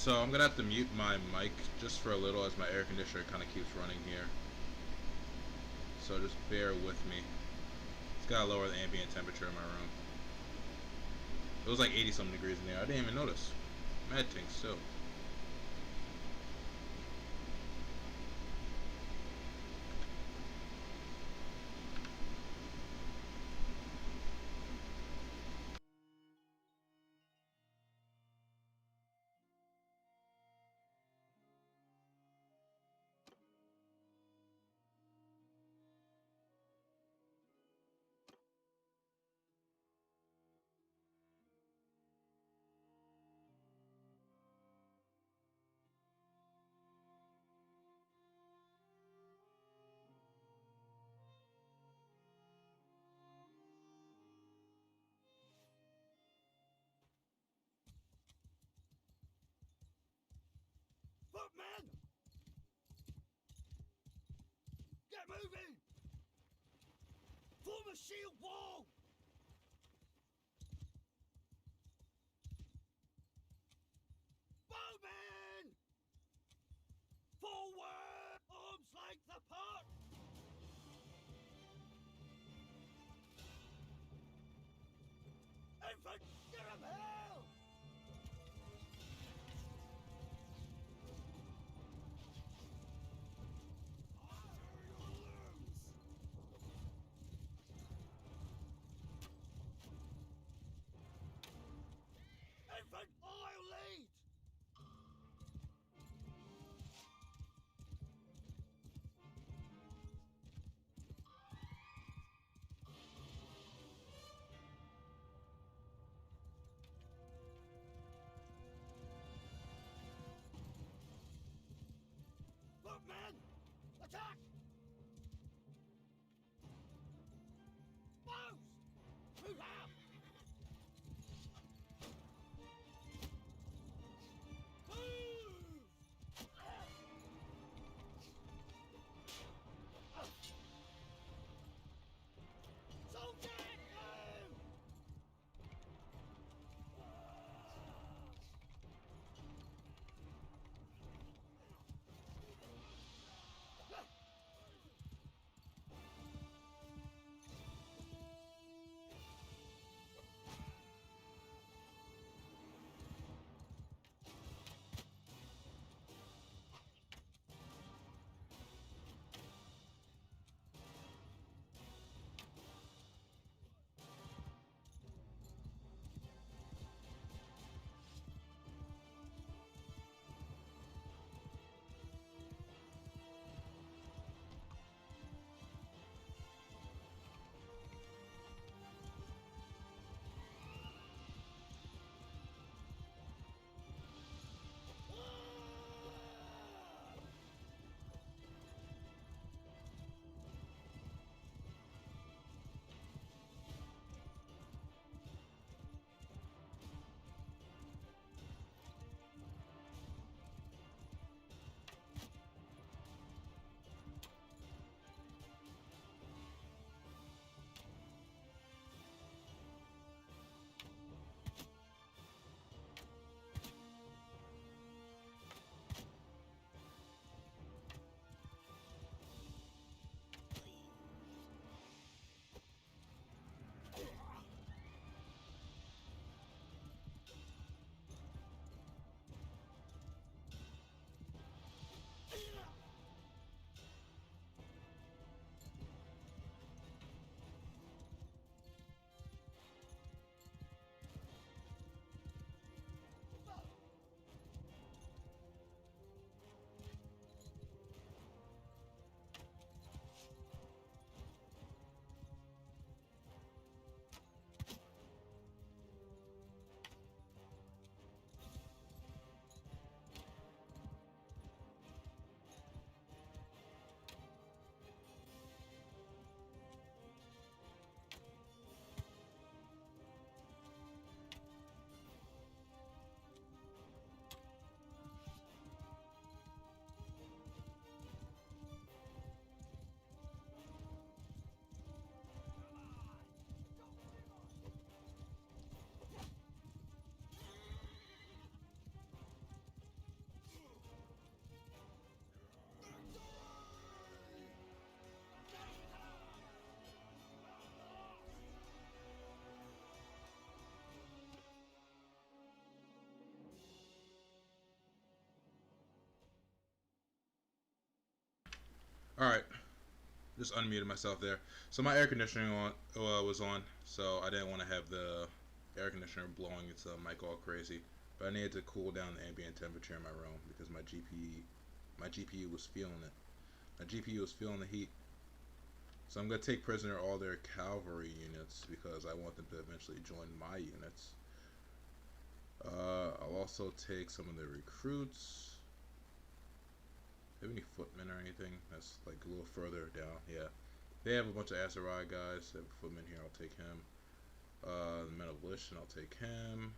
So I'm gonna have to mute my mic just for a little as my air conditioner kind of keeps running here. So just bear with me. It's gotta lower the ambient temperature in my room. It was like 80 something degrees in there. I didn't even notice. Mad thing still. Footmen! Get moving! Form a shield wall! Bowmen! Forward! Arms length apart! Infant, give him hell! Infant, I'll lead! Footmen! Attack! Bows! Move out! Move! Soldier! Move! All right, just unmuted myself there. So my air conditioning was on, so I didn't want to have the air conditioner blowing its mic all crazy. But I needed to cool down the ambient temperature in my room because my GPU was feeling it. My GPU was feeling the heat. So I'm gonna take prisoner all their cavalry units because I want them to eventually join my units. I'll also take some of the recruits. Do they have any footmen or anything? That's like a little further down. Yeah. They have a bunch of Aserai guys. They have a footman here. I'll take him. The Men of Volition. I'll take him.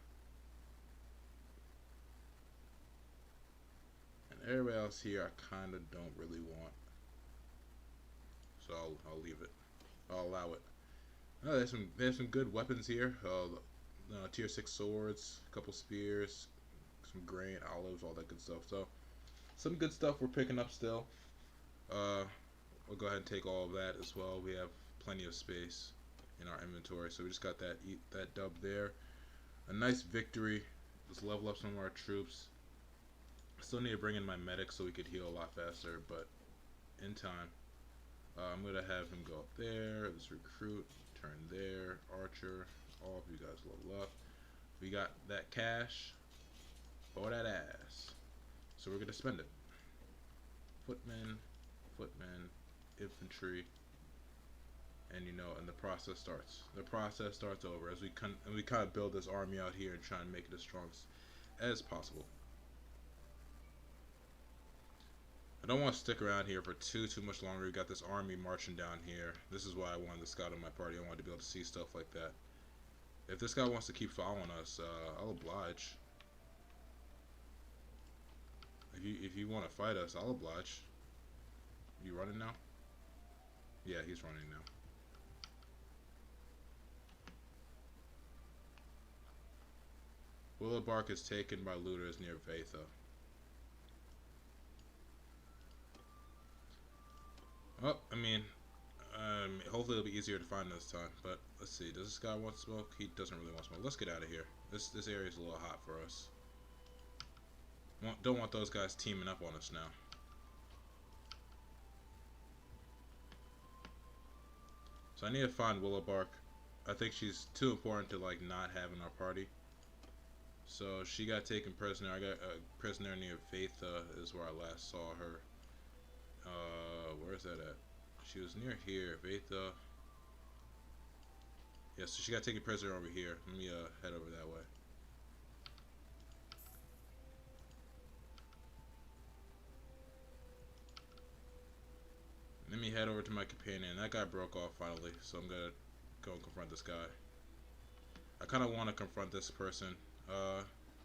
And everybody else here I kind of don't really want. So I'll leave it. I'll allow it. Oh, there's some good weapons here. Tier 6 swords, a couple spears, some grain, olives, all that good stuff. So some good stuff we're picking up still. We'll go ahead and take all of that as well. We have plenty of space in our inventory, so we just got that dub there. A nice victory. Let's level up some of our troops. Still need to bring in my medic so we could heal a lot faster, but in time. I'm gonna have him go up there. This recruit, turn there. Archer, all of you guys level up. We got that cash for that ass, so we're gonna spend it. Footmen, infantry, and and the process starts. The process starts over as we kind of build this army out here and try and make it as strong as possible. I don't want to stick around here for too much longer. We got this army marching down here. This is why I wanted the scout on my party. I wanted to be able to see stuff like that. If this guy wants to keep following us, I'll oblige. If you want to fight us, I'll oblige. You running now? Yeah, he's running now. Willow Bark is taken by looters near Vatha. Well, I mean, hopefully it'll be easier to find this time. But let's see. Does this guy want smoke? He doesn't really want smoke. Let's get out of here. This area is a little hot for us. Don't want those guys teaming up on us now. So I need to find Willow Bark. I think she's too important to like not have in our party. So she got taken prisoner. I got a prisoner near Vatha is where I last saw her. Where's that at? She was near here, Vatha. Yeah, so she got taken prisoner over here. Let me head over that way. Let me head over to my companion. That guy broke off finally, so I'm gonna go and confront this guy. I kind of want to confront this person.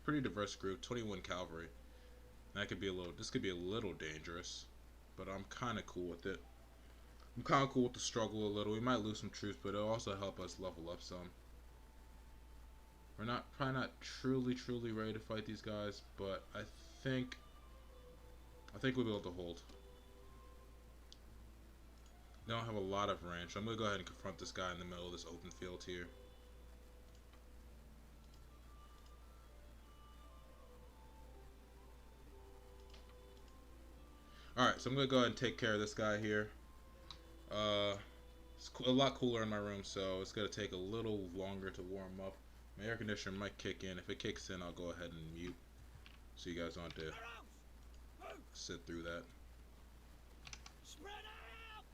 Pretty diverse group, 21 cavalry. That could be a little. This could be a little dangerous, but I'm kind of cool with it. I'm kind of cool with the struggle a little. We might lose some troops, but it'll also help us level up some. We're probably not truly ready to fight these guys, but I think we'll be able to hold. They don't have a lot of range, so I'm gonna go ahead and confront this guy in the middle of this open field here. Alright, so I'm gonna go ahead and take care of this guy here. It's a lot cooler in my room, so it's gonna take a little longer to warm up. My air conditioner might kick in. If it kicks in, I'll go ahead and mute, so you guys don't have to sit through that. Spread out!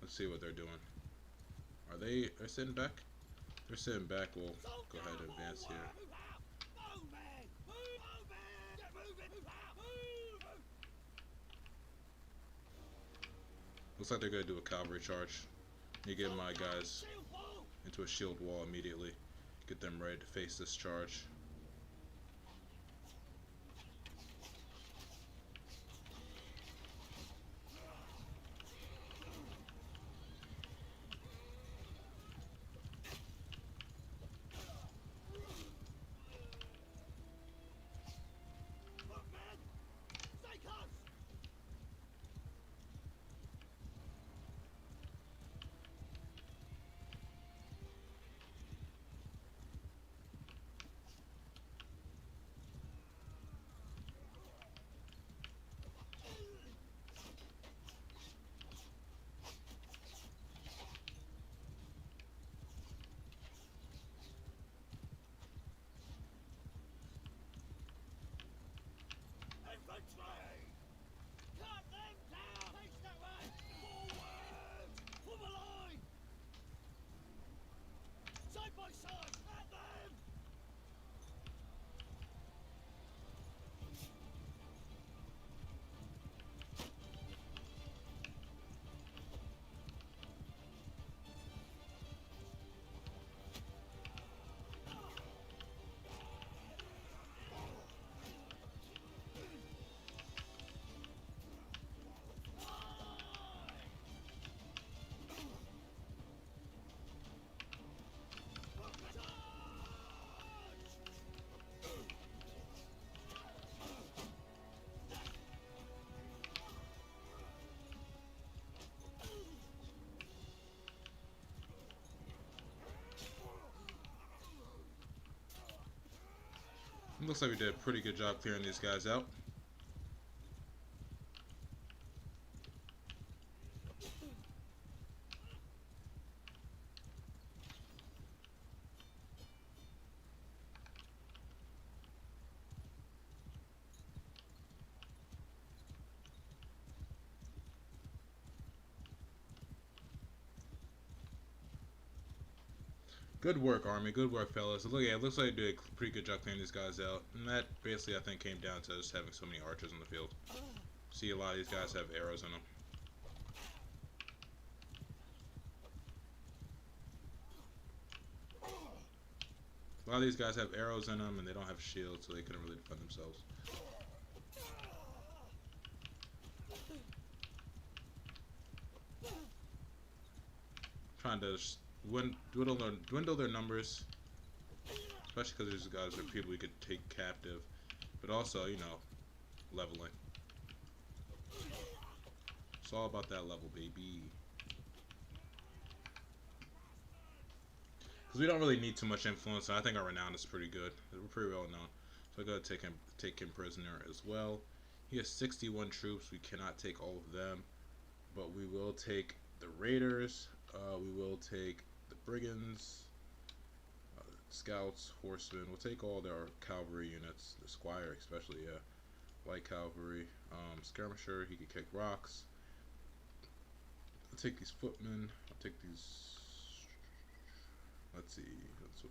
Let's see what they're doing. Are they sitting back? If they're sitting back. We'll go ahead and advance here. Looks like they're gonna do a cavalry charge. You get my guys into a shield wall immediately. Get them ready to face this charge. Looks like we did a pretty good job clearing these guys out. Good work, Army. Good work, fellas. Look, yeah, it looks like you did a pretty good job clearing these guys out. And that basically, I think, came down to just having so many archers on the field. See, a lot of these guys have arrows in them. A lot of these guys have arrows in them, and they don't have shields, so they couldn't really defend themselves. Trying to dwindle their numbers, especially because these guys are people we could take captive, but also, you know, leveling. It's all about that level, baby. Because we don't really need too much influence, and I think our renown is pretty good. We're pretty well known. So I gotta take him prisoner as well. He has 61 troops. We cannot take all of them, but we will take the raiders. We will take the brigands, scouts, horsemen. We'll take all their cavalry units, the squire especially, yeah. Light cavalry, skirmisher. He could kick rocks. I'll take these footmen. I'll take these. Let's see.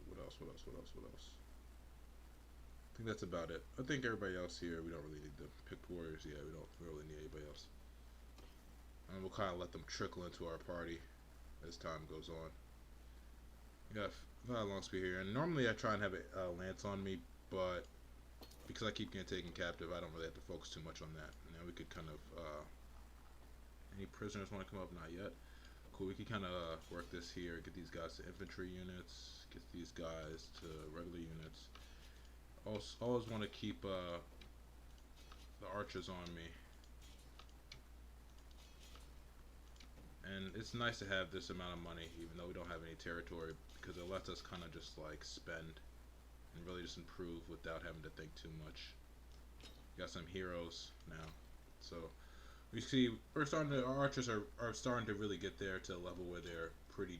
What else? I think that's about it. I think everybody else here, we don't really need the picked warriors. Yeah, we don't really need anybody else. And we'll kind of let them trickle into our party as time goes on. We got a long spear here, and normally I try and have a lance on me, but because I keep getting taken captive, I don't really have to focus too much on that. Now we could kind of any prisoners want to come up? Not yet. Cool, we can kind of work this here, get these guys to infantry units, get these guys to regular units. Always want to keep the archers on me. And it's nice to have this amount of money, even though we don't have any territory, because it lets us kind of just like spend and really just improve without having to think too much. Got some heroes now, so we see our archers are starting to really get there to a level where they're pretty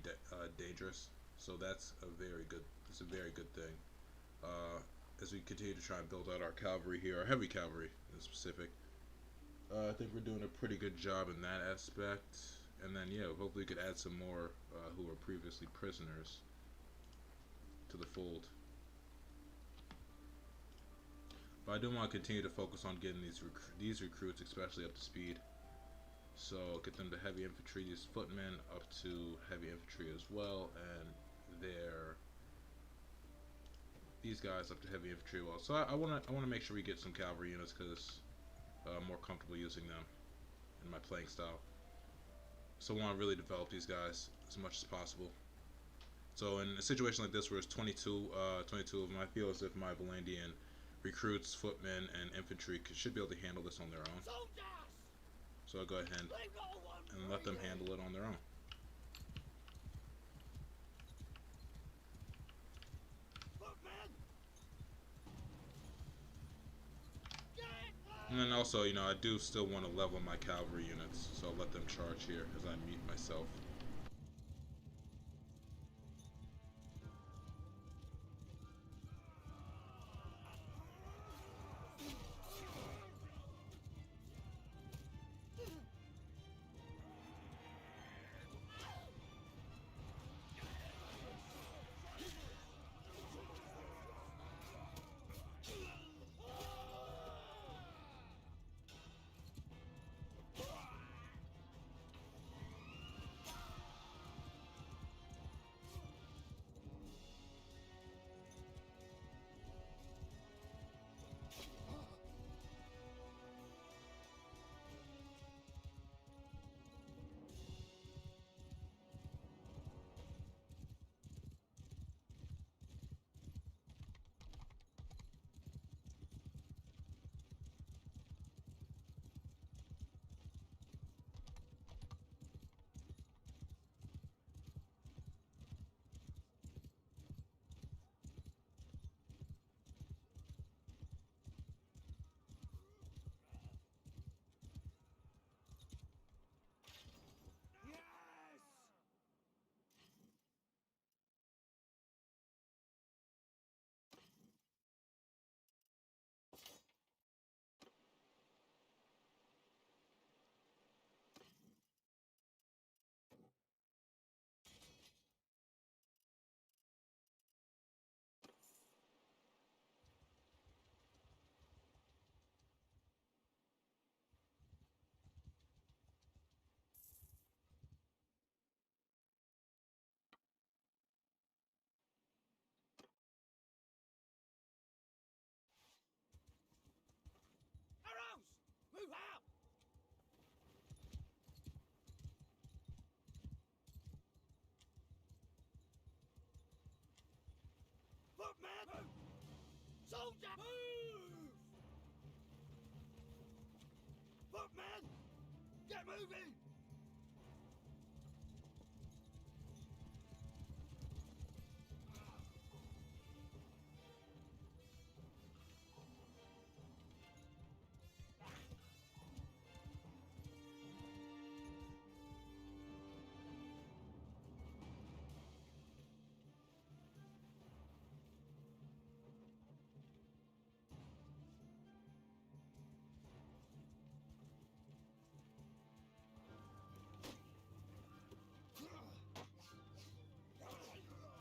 dangerous. So that's a very good thing. As we continue to try and build out our cavalry here, our heavy cavalry in specific, I think we're doing a pretty good job in that aspect. And then yeah, hopefully we could add some more who were previously prisoners to the fold. But I do want to continue to focus on getting these recruits especially up to speed. So get them to heavy infantry, these footmen up to heavy infantry as well, and these guys up to heavy infantry as well. So I want to make sure we get some cavalry units because I'm more comfortable using them in my playing style. So I want to really develop these guys as much as possible. So in a situation like this where it's 22 of them, I feel as if my Valandian recruits, footmen, and infantry should be able to handle this on their own. So I'll go ahead and let them handle it on their own. And then also, you know, I do still want to level my cavalry units, so I'll let them charge here as I meet myself. Move! Footmen! Get moving!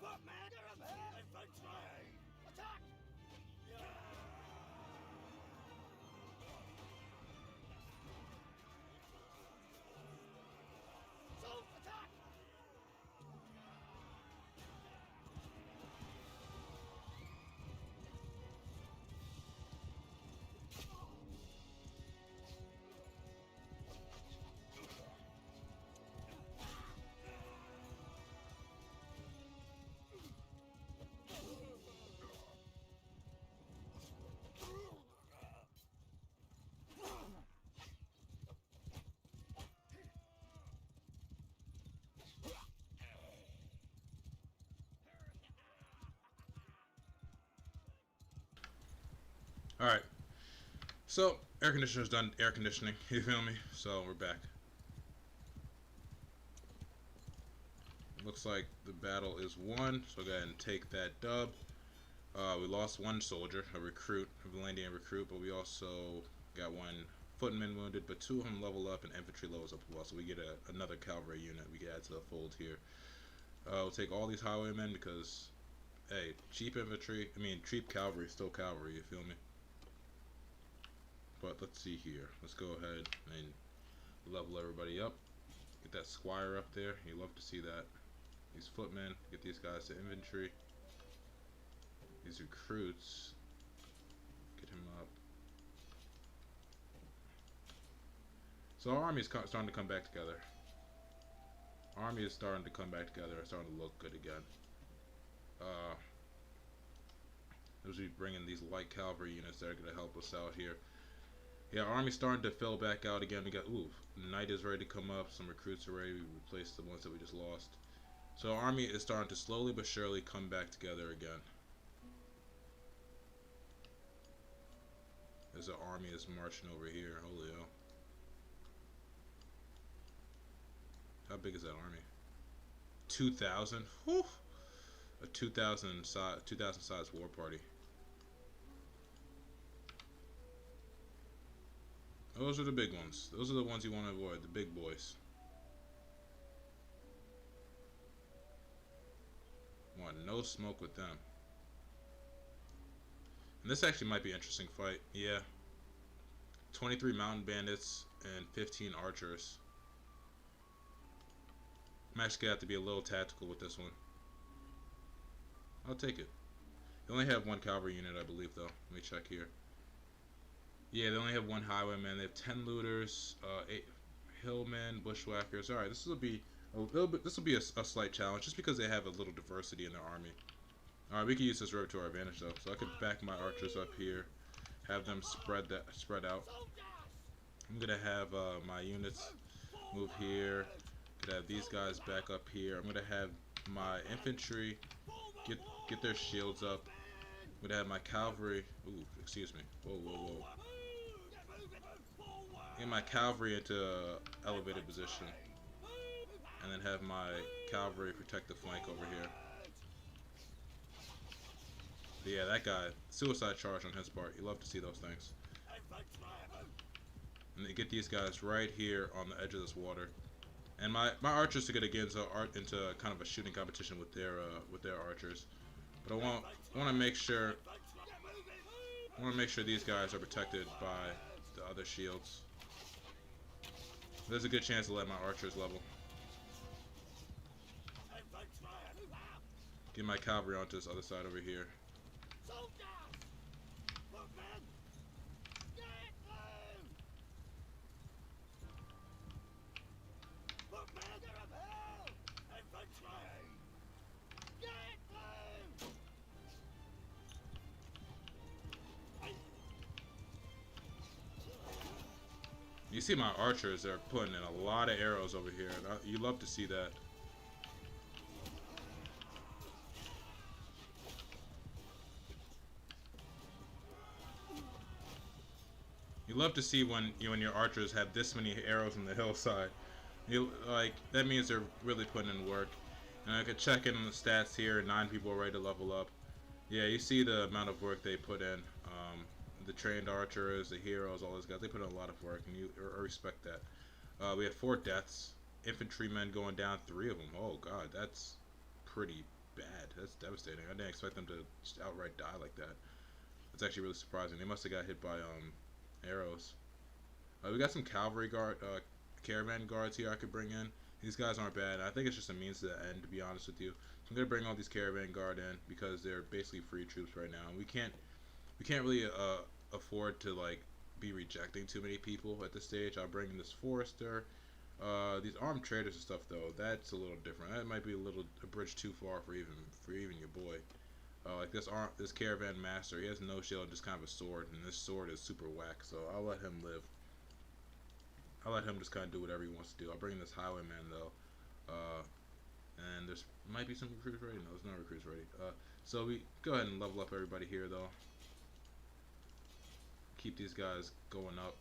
Footmen! Get up here! Infantry! Attack! Assault! Attack! Alright. So, air conditioner's done air conditioning. You feel me? So, we're back. Looks like the battle is won. So, go ahead and take that dub. We lost one soldier, a recruit, a Valandian recruit, but we also got one footman wounded, but 2 of them level up and infantry levels up as well. So, we get another cavalry unit we can add to the fold here. We'll take all these highwaymen because, hey, cheap cavalry is still cavalry, you feel me? But let's see here. Let's go ahead and level everybody up. Get that squire up there. You love to see that. These footmen. Get these guys to infantry. These recruits. Get him up. So our army is starting to come back together. Our army is starting to come back together. It's starting to look good again. As we bring in these light cavalry units that are going to help us out here. Yeah, our army's starting to fill back out again. We got, knight is ready to come up. Some recruits are ready. We replaced the ones that we just lost. So our army is starting to slowly but surely come back together again. As the army is marching over here. Holy hell. How big is that army? 2,000? Whew! A 2,000 size war party. Those are the big ones. Those are the ones you want to avoid, the big boys. Want no smoke with them. And this actually might be an interesting fight. Yeah. 23 mountain bandits and 15 archers. I'm actually going to have to be a little tactical with this one. I'll take it. They only have one cavalry unit, I believe, though. Let me check here. Yeah, they only have one highwayman. They have 10 looters, 8 hillmen, bushwhackers. All right, this will be a little bit. This will be a slight challenge, just because they have a little diversity in their army. All right, we can use this road to our advantage, though. So I could back my archers up here, have them spread out. I'm gonna have my units move here. Could have these guys back up here. I'm gonna have my infantry get their shields up. I'm gonna have my cavalry. Ooh, excuse me. Whoa, whoa, whoa. Get my cavalry into elevated position, and then have my cavalry protect the flank over here. But yeah, that guy, suicide charge on his part. You love to see those things. And they get these guys right here on the edge of this water. And my archers are gonna get into kind of a shooting competition with their archers. But I want to make sure these guys are protected by the other shields. There's a good chance to let my archers level. Get my cavalry onto this other side over here. You see my archers, they're putting in a lot of arrows over here. You love to see that. You love to see when your archers have this many arrows on the hillside. You like that means they're really putting in work. And I could check in on the stats here. 9 people are ready to level up. Yeah, you see the amount of work they put in. The trained archers, the heroes, all those guys, they put in a lot of work, and I respect that. We have 4 deaths. Infantrymen going down, 3 of them. Oh god, that's pretty bad. That's devastating. I didn't expect them to just outright die like that. That's actually really surprising. They must have got hit by arrows. We got some caravan guards here I could bring in. These guys aren't bad. I think it's just a means to the end, to be honest with you. So I'm gonna bring all these caravan guard in because they're basically free troops right now, and we can't really afford to like be rejecting too many people at this stage. I'll bring in this forester. These armed traders and stuff though, that's a little different. That might be a bridge too far for even your boy. Like this caravan master, he has no shield, just kind of a sword, and this sword is super whack. So I'll let him live. I'll let him just kind of do whatever he wants to do. I'll bring in this highwayman though, and there's might be some recruits ready. No, there's no recruits ready. So we go ahead and level up everybody here though. Keep these guys going up.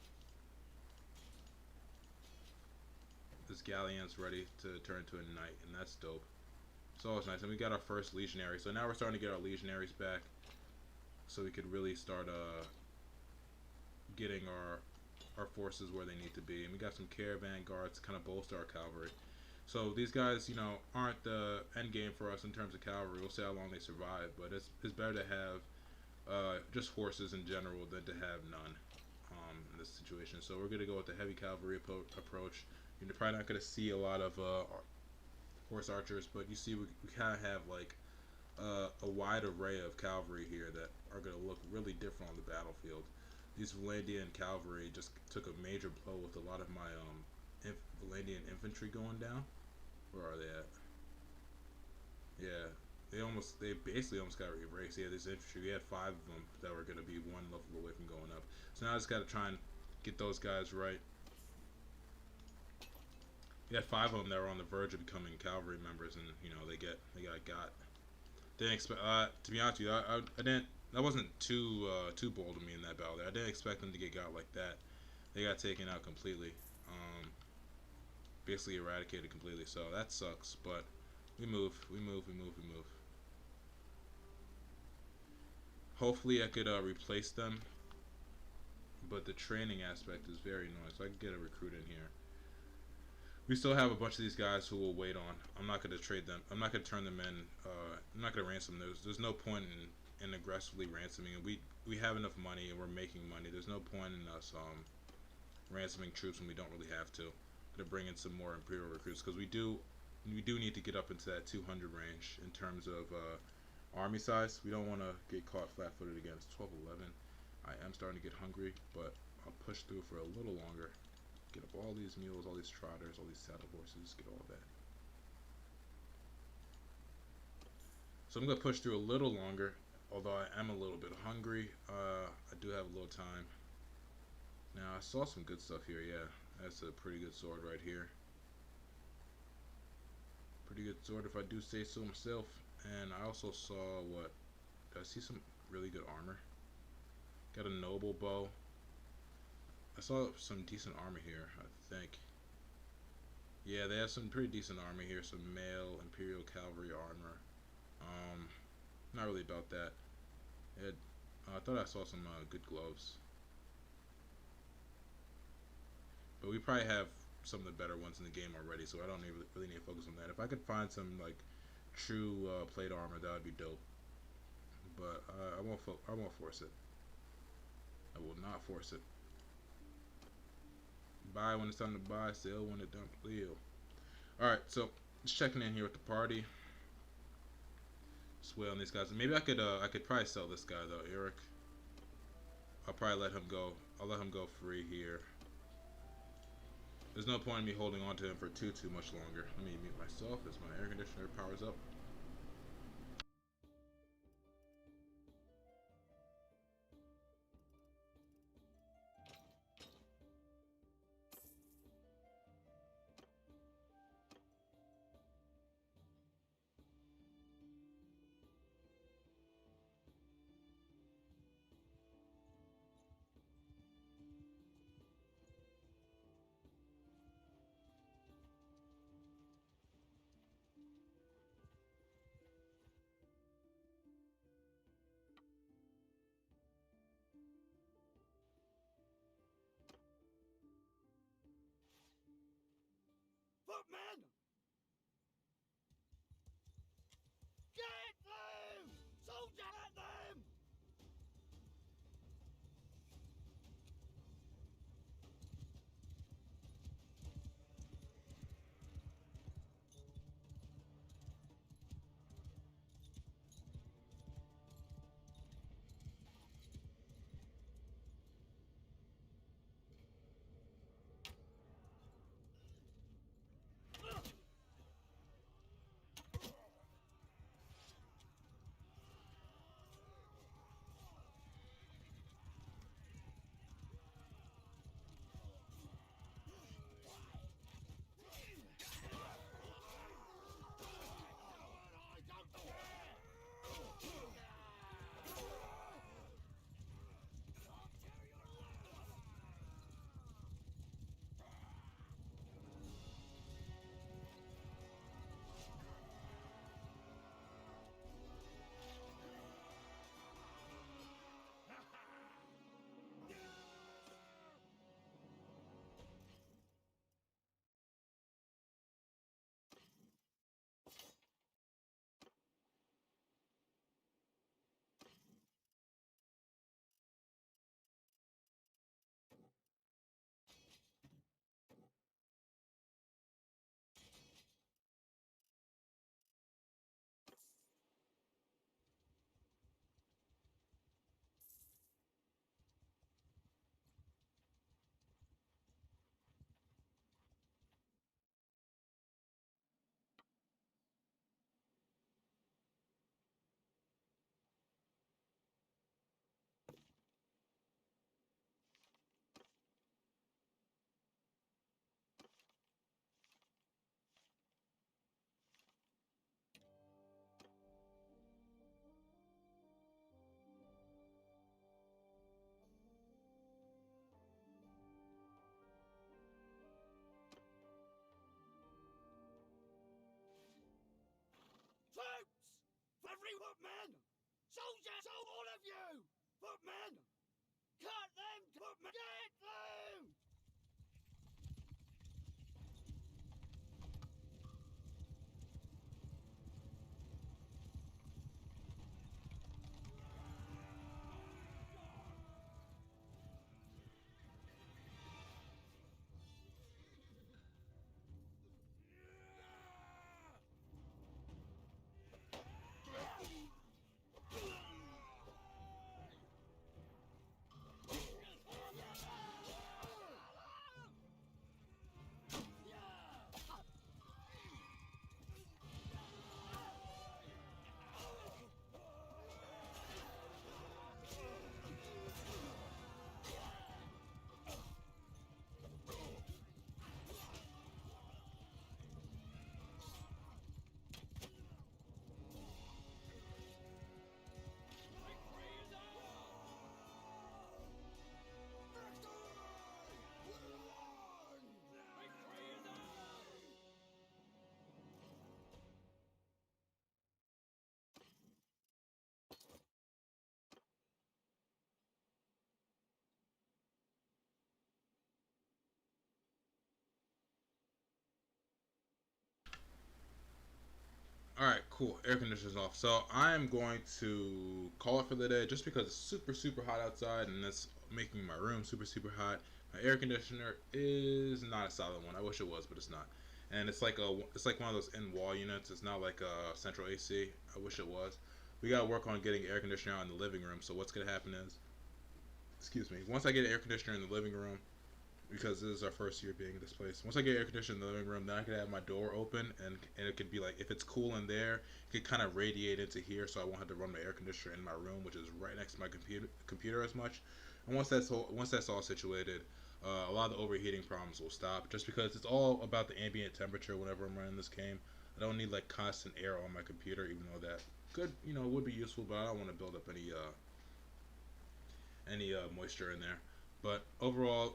This galleon's ready to turn to a knight, and that's dope. It's always nice. And we got our first legionary. So now we're starting to get our legionaries back, so we could really start getting our forces where they need to be. And we got some caravan guards to kind of bolster our cavalry. So these guys, you know, aren't the end game for us in terms of cavalry. We'll see how long they survive, but it's better to have just horses in general than to have none in this situation. So we're going to go with the heavy cavalry approach. You're probably not going to see a lot of horse archers, but you see we kind of have like a wide array of cavalry here that are going to look really different on the battlefield. These Valandian cavalry just took a major blow with a lot of my Valandian infantry going down. Where are they at? Yeah, they basically almost got erased. Yeah, this infantry, we had 5 of them that were going to be 1 level away from going up. So now I just got to try and get those guys right. We had 5 of them that were on the verge of becoming cavalry members, and you know they got. Didn't expect. To be honest with you, I didn't. That wasn't too bold of me in that battle. I didn't expect them to get got like that. They got taken out completely. Basically eradicated completely. So that sucks. But we move. Hopefully I could replace them. But the training aspect is very annoying. So I can get a recruit in here. We still have a bunch of these guys who will wait on. I'm not going to trade them. I'm not going to turn them in. I'm not going to ransom them. There's no point in aggressively ransoming. We have enough money and we're making money. There's no point in us ransoming troops when we don't really have to. I'm going to bring in some more Imperial recruits because we do need to get up into that 200 range in terms of army size. We don't want to get caught flat-footed again. It's 12:11. I am starting to get hungry, but I'll push through for a little longer. Get up all these mules, all these trotters, all these saddle horses, get all that. So I'm going to push through a little longer, although I am a little bit hungry. I do have a little time. Now, I saw some good stuff here, yeah. That's a pretty good sword right here. Pretty good sword if I do say so myself. And I also saw what? Did I see some really good armor? Got a noble bow. I saw some decent armor here, I think. Yeah, they have some pretty decent armor here. Some male Imperial Cavalry armor. Not really about that. I thought I saw some good gloves. But we probably have some of the better ones in the game already, so I don't really need to focus on that. If I could find some like true plate armor, that would be dope. But I won't force it. I will not force it. Buy when it's time to buy, sell when it's done to sell. Alright, so just checking in here with the party. Swell on these guys. Maybe I could probably sell this guy though, Eric. I'll probably let him go. I'll let him go free here. There's no point in me holding on to him for too much longer. Let me mute myself as my air conditioner powers up. footmen! Get them! Soldier at them! Troops! Every footman! Soldiers! So all of you! Footmen! Cut them! Footmen! Get them! Alright, cool. Air conditioner's off. So I'm going to call it for the day just because it's super, super hot outside and it's making my room super, super hot. My air conditioner is not a solid one. I wish it was, but it's not. And it's like one of those in wall units. It's not like a central AC. I wish it was. We gotta work on getting air conditioner out in the living room. So what's gonna happen is, excuse me, once I get an air conditioner in the living room, because this is our first year being in this place. Once I get air conditioning in the living room, then I can have my door open, and it could be like, if it's cool in there, it could kind of radiate into here, so I won't have to run my air conditioner in my room, which is right next to my computer as much. And once that's all situated, a lot of the overheating problems will stop. Just because it's all about the ambient temperature whenever I'm running this game. I don't need like constant air on my computer, even though that could, would be useful, but I don't want to build up any moisture in there. But overall,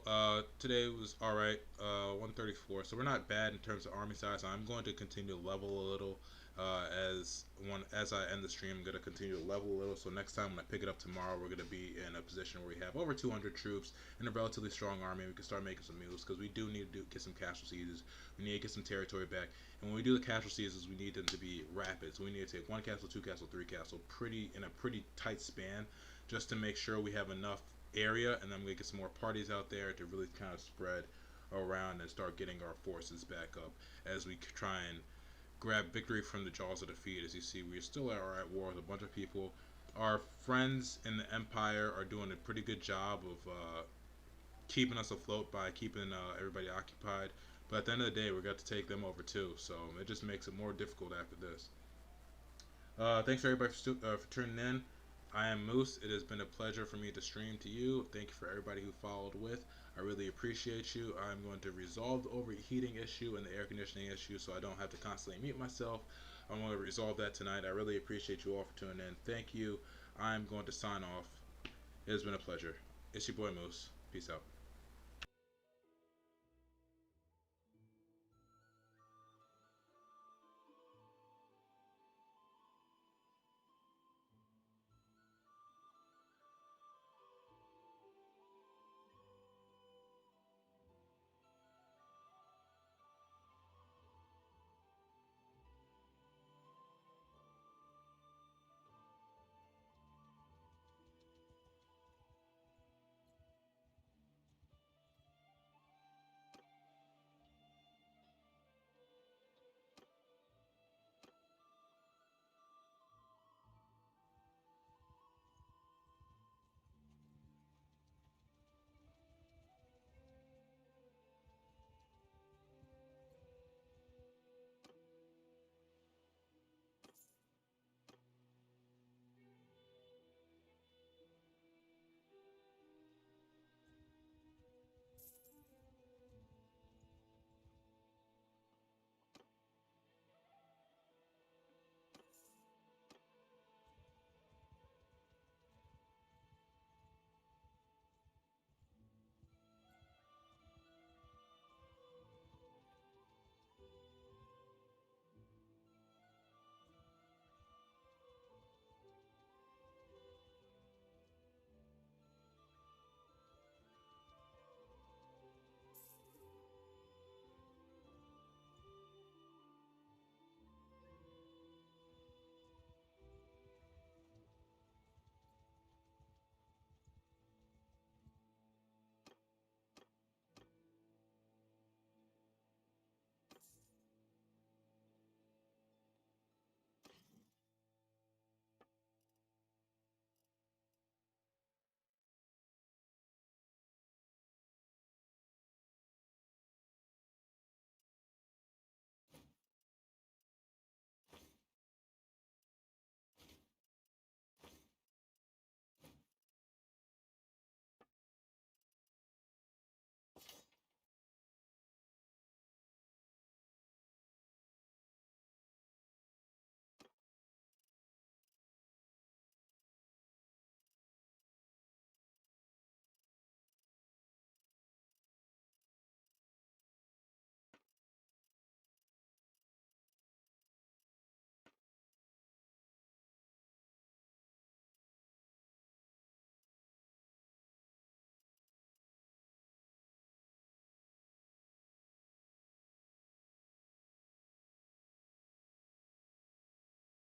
today was alright, 134. So we're not bad in terms of army size. I'm going to continue to level a little. As I end the stream, I'm gonna continue to level a little. So next time when I pick it up tomorrow, we're gonna be in a position where we have over 200 troops and a relatively strong army. We can start making some moves because we do need to get some casualties. We need to get some territory back. And when we do the casualties, we need them to be rapid. So we need to take one castle, two castle, three castle, pretty in a pretty tight span, just to make sure we have enough area. And then we get some more parties out there to really kind of spread around and start getting our forces back up as we try and grab victory from the jaws of defeat. As you see, we still are at war with a bunch of people. Our friends in the Empire are doing a pretty good job of keeping us afloat by keeping everybody occupied. But at the end of the day, we got to take them over too, so it just makes it more difficult after this. Thanks for everybody for tuning in. I am Moose. It has been a pleasure for me to stream to you. Thank you for everybody who followed with. I really appreciate you. I'm going to resolve the overheating issue and the air conditioning issue so I don't have to constantly mute myself. I'm going to resolve that tonight. I really appreciate you all for tuning in. Thank you. I'm going to sign off. It has been a pleasure. It's your boy Moose. Peace out.